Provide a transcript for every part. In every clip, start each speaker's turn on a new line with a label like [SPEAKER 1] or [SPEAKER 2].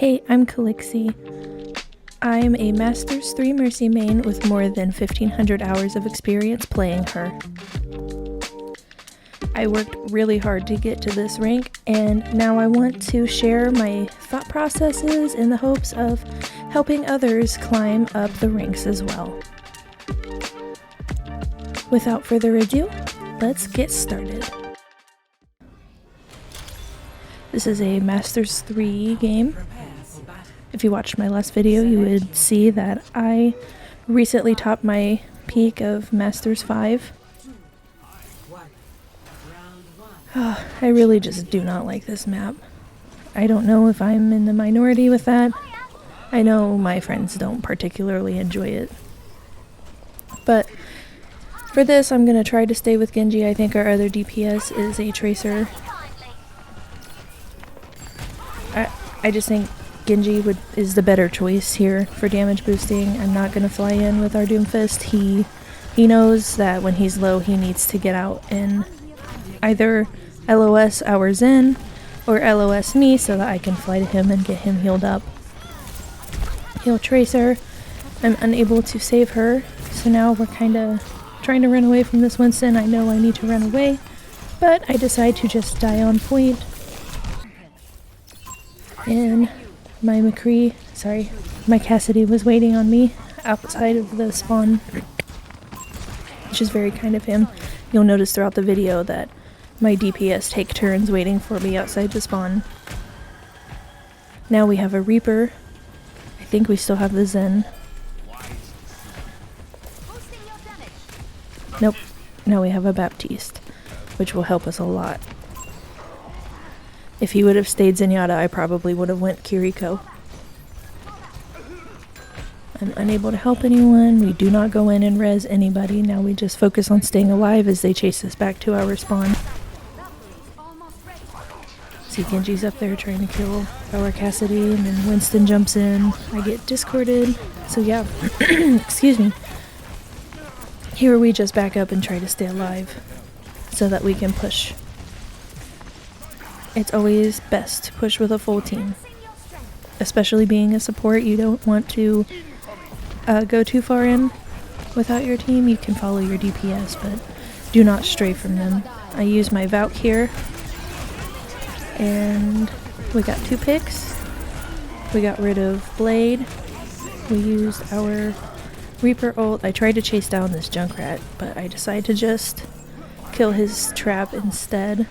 [SPEAKER 1] Hey, I'm Calixi. I'm a Masters 3 Mercy main with more than 1,500 hours of experience playing her. I worked really hard to get to this rank, and now I want to share my thought processes in the hopes of helping others climb up the ranks as well. Without further ado, let's get started. This is a Masters 3 game. If you watched my last video, you would see that I recently topped my peak of Masters 5. Oh, I really just do not like this map. I don't know if I'm in the minority with that. I know my friends don't particularly enjoy it. But for this, I'm going to try to stay with Genji. I think our other DPS is a Tracer. I just think Genji is the better choice here for damage boosting. I'm not going to fly in with our Doomfist. He knows that when he's low, he needs to get out and either LOS our Zen or LOS me so that I can fly to him and get him healed up. Heal Tracer. I'm unable to save her, so now we're kind of trying to run away from this Winston. I know I need to run away, but I decide to just die on point. And my my Cassidy was waiting on me outside of the spawn, which is very kind of him. You'll notice throughout the video that my DPS take turns waiting for me outside the spawn. Now we have a Reaper. I think we still have the Zen. Nope. Now we have a Baptiste, which will help us a lot. If he would have stayed Zenyatta, I probably would have went Kiriko. I'm unable to help anyone. We do not go in and res anybody. Now we just focus on staying alive as they chase us back to our spawn. See, Genji's up there trying to kill our Cassidy, and then Winston jumps in. I get discorded. So yeah, excuse me. Here we just back up and try to stay alive so that we can push. It's always best to push with a full team. Especially being a support, you don't want to go too far in without your team. You can follow your DPS, but do not stray from them. I use my Valk here, and we got 2 picks. We got rid of Blade. We used our Reaper ult. I tried to chase down this Junkrat, but I decided to just kill his trap instead.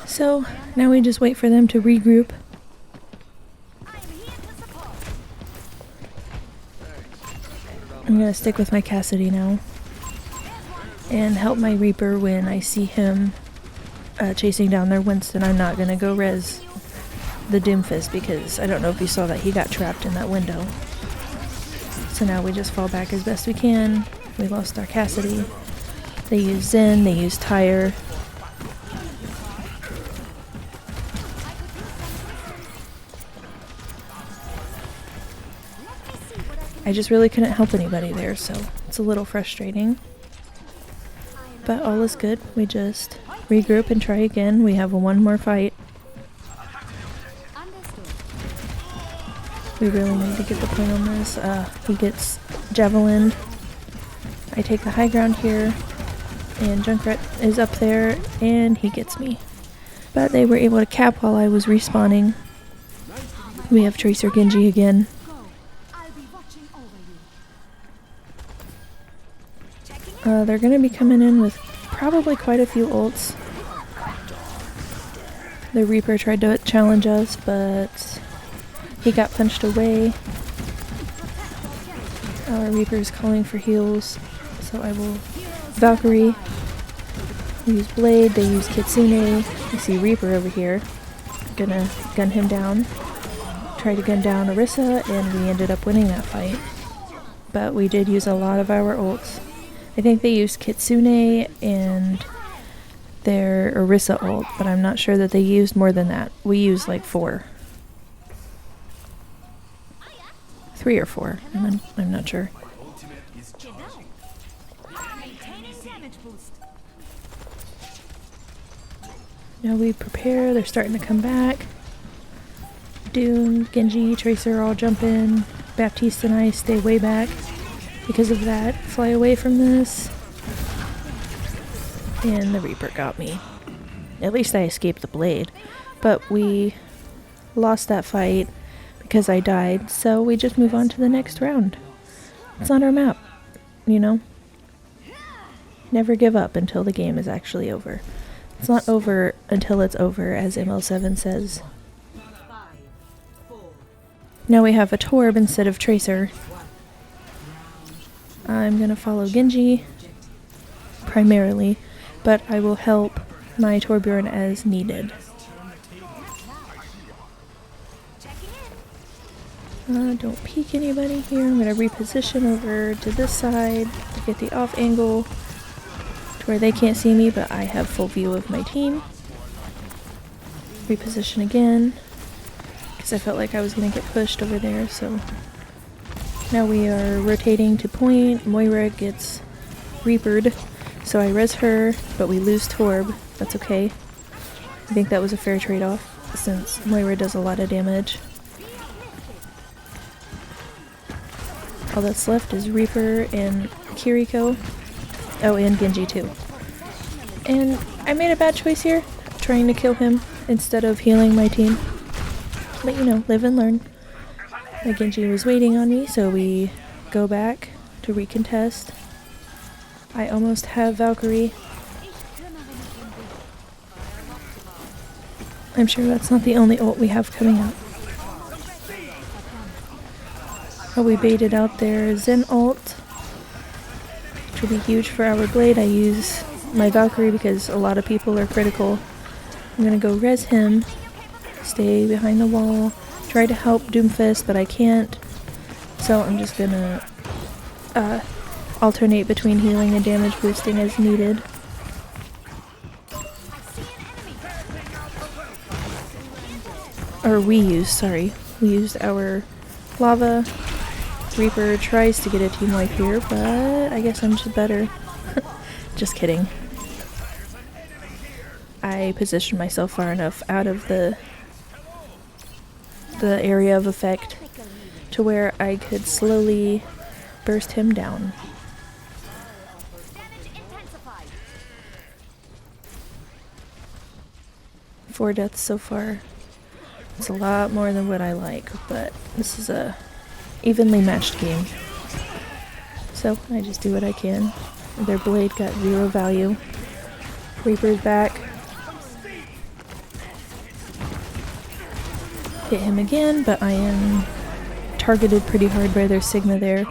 [SPEAKER 1] So now we just wait for them to regroup. I'm gonna stick with my Cassidy now and help my Reaper when I see him chasing down their Winston. I'm not gonna go res the Doomfist because I don't know if you saw that he got trapped in that window. So now we just fall back as best we can. We lost our Cassidy. They use Zen, they use Tyre. I just really couldn't help anybody there, so it's a little frustrating. But all is good. We just regroup and try again. We have one more fight. We really need to get the point on this. He gets javelined. I take the high ground here, and Junkrat is up there, and he gets me. But they were able to cap while I was respawning. We have Tracer Genji again. They're going to be coming in with probably quite a few ults. The Reaper tried to challenge us, but he got punched away. Our Reaper is calling for heals, so I will Valkyrie. We use Blade, they use Kitsune. You see Reaper over here. Gonna gun him down. Try to gun down Orisa, and we ended up winning that fight. But we did use a lot of our ults. I think they used Kitsune and their Orisa ult, but I'm not sure that they used more than that. We used like 4. 3 or 4. I'm not sure. Now we prepare, they're starting to come back. Doom, Genji, Tracer all jump in. Baptiste and I stay way back because of that. Fly away from this. And the Reaper got me. At least I escaped the blade. But we lost that fight because I died, so we just move on to the next round. It's not our map, you know? Never give up until the game is actually over. It's not over until it's over, as ML7 says. Now we have a Torb instead of Tracer. I'm gonna follow Genji, primarily, but I will help my Torbjorn as needed. Don't peek anybody here. I'm gonna reposition over to this side to get the off angle to where they can't see me, but I have full view of my team. Reposition again, because I felt like I was gonna get pushed over there, so now we are rotating to point. Moira gets Reapered, so I res her, but we lose Torb. That's okay. I think that was a fair trade-off, since Moira does a lot of damage. All that's left is Reaper and Kiriko. Oh, and Genji too. And I made a bad choice here, trying to kill him instead of healing my team. But you know, live and learn. My Genji was waiting on me, so we go back to recontest. I almost have Valkyrie. I'm sure that's not the only ult we have coming up. Oh, we baited out their Zen ult, which will be huge for our blade. I use my Valkyrie because a lot of people are critical. I'm gonna go res him, stay behind the wall, try to help Doomfist, but I can't. So I'm just gonna alternate between healing and damage boosting as needed. Or we used our lava. Reaper tries to get a team wipe here, but I guess I'm just better. Just kidding. I positioned myself far enough out of the area of effect to where I could slowly burst him down. Four deaths so far. It's a lot more than what I like, but this is a evenly matched game. So I just do what I can. Their blade got 0 value. Reaper's back. Hit him again, but I am targeted pretty hard by their Sigma there.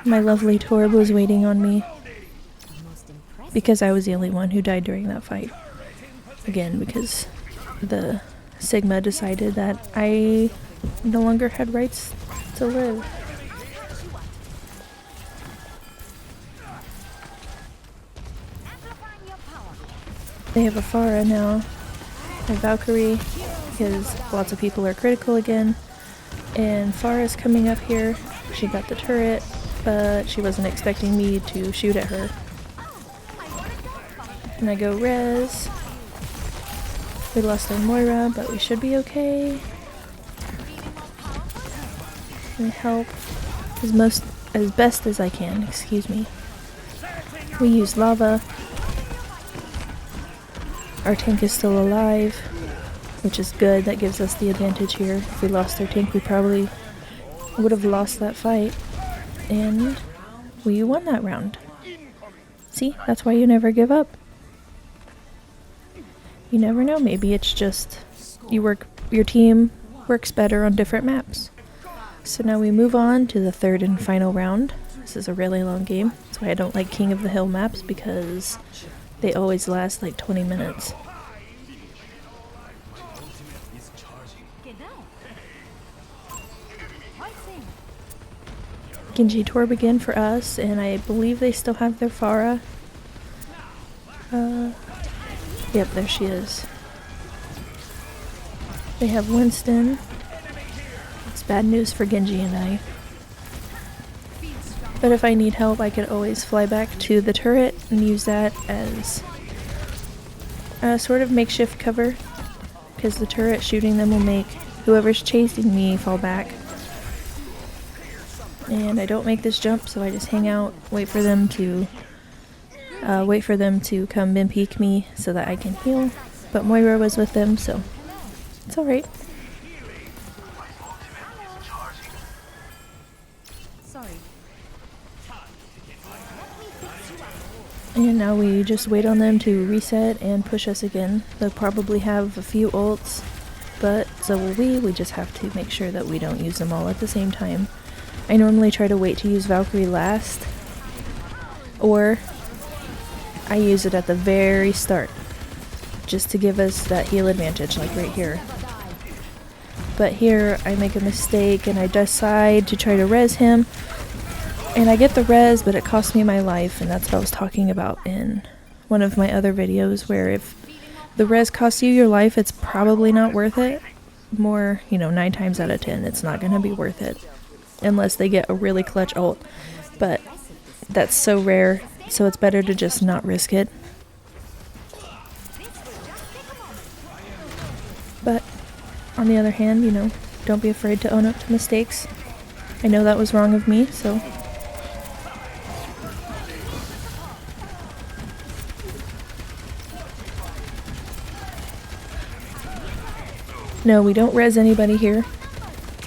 [SPEAKER 1] My lovely Torb was waiting on me because I was the only one who died during that fight. Again, because the Sigma decided that I no longer had rights to live. They have a Pharah now. A Valkyrie, because lots of people are critical again. And Pharah's coming up here. She got the turret, but she wasn't expecting me to shoot at her. And I go res. We lost our Moira, but we should be okay. And help as best as I can, excuse me. We use lava. Our tank is still alive, which is good. That gives us the advantage here. If we lost our tank, we probably would have lost that fight. And we won that round. See, that's why you never give up. You never know, maybe it's just your team works better on different maps. So now we move on to the third and final round. This is a really long game. That's why I don't like King of the Hill maps, because they always last like 20 minutes. Genji Torb again for us, and I believe they still have their Pharah. Yep, there she is. They have Winston. It's bad news for Genji and I. But if I need help, I could always fly back to the turret and use that as sort of makeshift cover, because the turret shooting them will make whoever's chasing me fall back. And I don't make this jump, so I just hang out, wait for them to come and peek me so that I can heal. But Moira was with them, so it's alright. And now we just wait on them to reset and push us again. They'll probably have a few ults, but so will we. We just have to make sure that we don't use them all at the same time. I normally try to wait to use Valkyrie last, or I use it at the very start, just to give us that heal advantage, like right here. But here I make a mistake and I decide to try to res him, and I get the res, but it costs me my life, and that's what I was talking about in one of my other videos, where if the res costs you your life, it's probably not worth it. More, 9 times out of 10, it's not going to be worth it, unless they get a really clutch ult. But that's so rare, so it's better to just not risk it. But on the other hand, don't be afraid to own up to mistakes. I know that was wrong of me, so no, we don't res anybody here.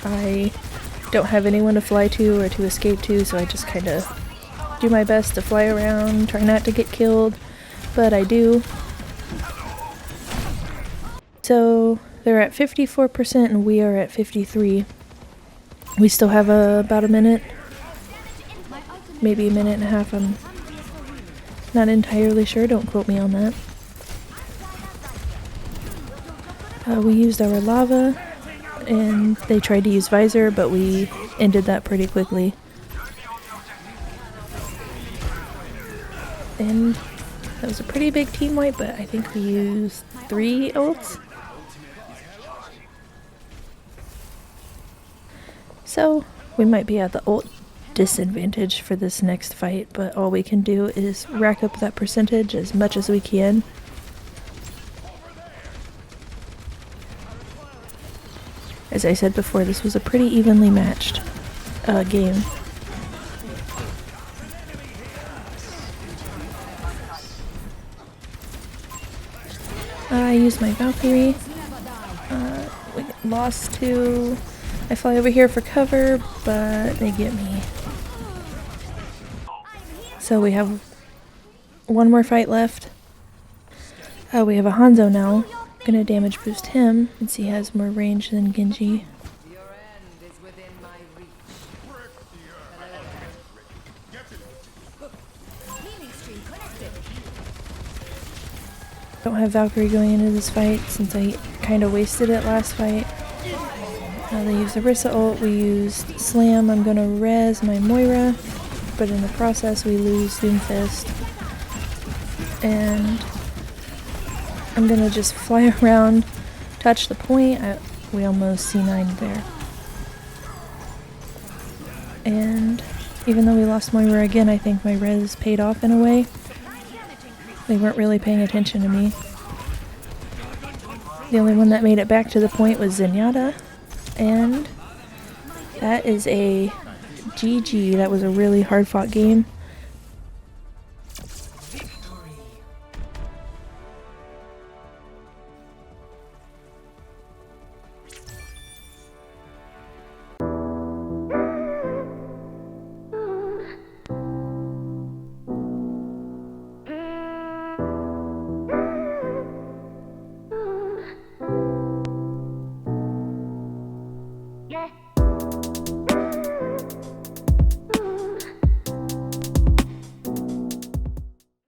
[SPEAKER 1] I don't have anyone to fly to or to escape to, so I just kind of do my best to fly around, try not to get killed, but I do. So they're at 54% and we are at 53%. We still have about a minute, maybe a minute and a half. I'm not entirely sure, don't quote me on that. We used our lava, and they tried to use Visor, but we ended that pretty quickly. And that was a pretty big team wipe, but I think we used 3 ults. So we might be at the ult disadvantage for this next fight, but all we can do is rack up that percentage as much as we can. As I said before, this was a pretty evenly matched game. I used my Valkyrie. We lost to... I fly over here for cover, but they get me. So we have one more fight left. We have a Hanzo now. Gonna damage boost him since he has more range than Genji. Don't have Valkyrie going into this fight since I kind of wasted it last fight. They used the Orisa ult, we used Slam. I'm gonna res my Moira, but in the process we lose Doomfist. And I'm gonna just fly around, touch the point. We almost C9'd there. And even though we lost Moira again, I think my res paid off in a way. They weren't really paying attention to me. The only one that made it back to the point was Zenyatta, and that is a GG. That was a really hard fought game.